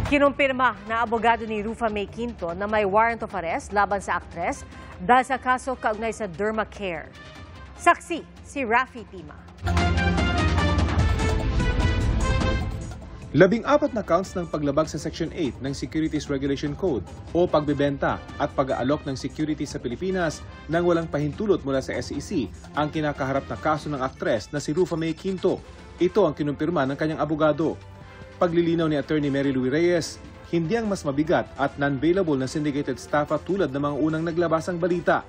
Kinumpirma na abogado ni Rufa May Quinto na may warrant of arrest laban sa aktres dahil sa kaso kaugnay sa Dermacare. Saksi si Rafi Tima. 14 na counts ng paglabag sa Section 8 ng Securities Regulation Code o pagbebenta at pag-aalok ng security sa Pilipinas nang walang pahintulot mula sa SEC ang kinakaharap na kaso ng aktres na si Rufa May Quinto. Ito ang kinumpirma ng kanyang abogado. Paglilinaw ni Attorney Mary Lou Reyes, hindi ang mas mabigat at non-bailable na syndicated staffa tulad ng mga unang naglabasang balita.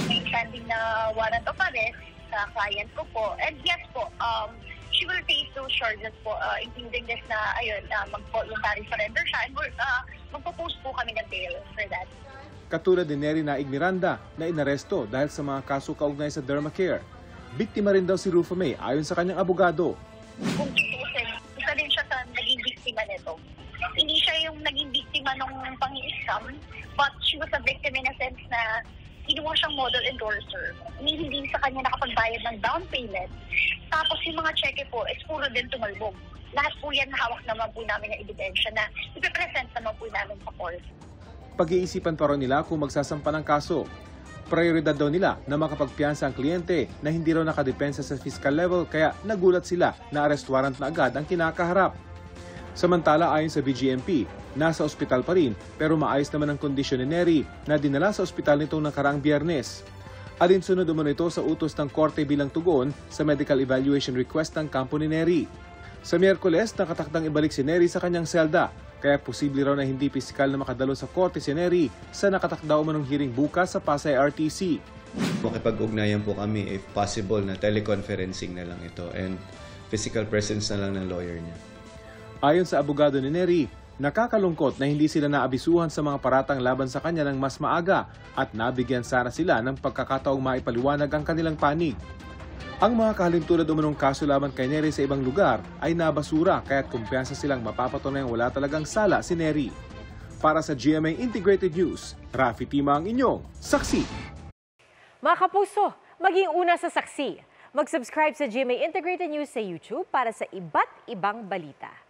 May standing na warrant of arrest sa client ko po. And yes po, she will face those charges po, including this na, mag-voluntary surrender siya. And magpo-post po kami ng bail for that. Katulad ni Nery Naig Miranda na inaresto dahil sa mga kaso kaugnay sa Dermacare. Biktima rin daw si Rufa May ayon sa kanyang abogado. Kung tutusin, isa din siya sa naging biktima nito. Hindi siya yung naging biktima ng pang-i-scam, but she was a victim in a sense na kinuha siyang model endorser. Hindi sa kanya nakapagbayad ng down payment. Tapos yung mga cheque po, is puro din tumalbog. Lahat po yan hawak naman po namin ng ebidensya na ipipresent naman po namin sa court. Pag-iisipan pa rin nila kung magsasampa ng kaso. Prioridad daw nila na makapagpiyansa ang kliyente na hindi raw nakadepensa sa fiscal level kaya nagulat sila na arrest warrant na agad ang kinakaharap. Samantala ayon sa BGMP, nasa ospital pa rin pero maayos naman ang kondisyon ni Nery na dinala sa ospital nitong nakaraang Biyernes. Alinsunod umano ito sa utos ng korte bilang tugon sa medical evaluation request ng kampo ni Nery. Sa Miyerkules, nakatakdang ibalik si Nery sa kanyang selda, kaya posible raw na hindi pisikal na makadalo sa korte si Nery sa nakatakda umanong hearing bukas sa Pasay RTC. Makipag-ugnayan po kami if possible na teleconferencing na lang ito and physical presence na lang ng lawyer niya. Ayon sa abogado ni Nery, nakakalungkot na hindi sila naabisuhan sa mga paratang laban sa kanya ng mas maaga at nabigyan sana sila ng pagkakataong maipaliwanag ang kanilang panig. Ang mga kahalintulad umanong kaso laban kay Nery sa ibang lugar ay nabasura kaya't kumpiyansa silang mapapatunayang wala talagang sala si Nery. Para sa GMA Integrated News, Rafi Tima ang inyong saksi. Mga kapuso, maging una sa saksi. Mag-subscribe sa GMA Integrated News sa YouTube para sa iba't ibang balita.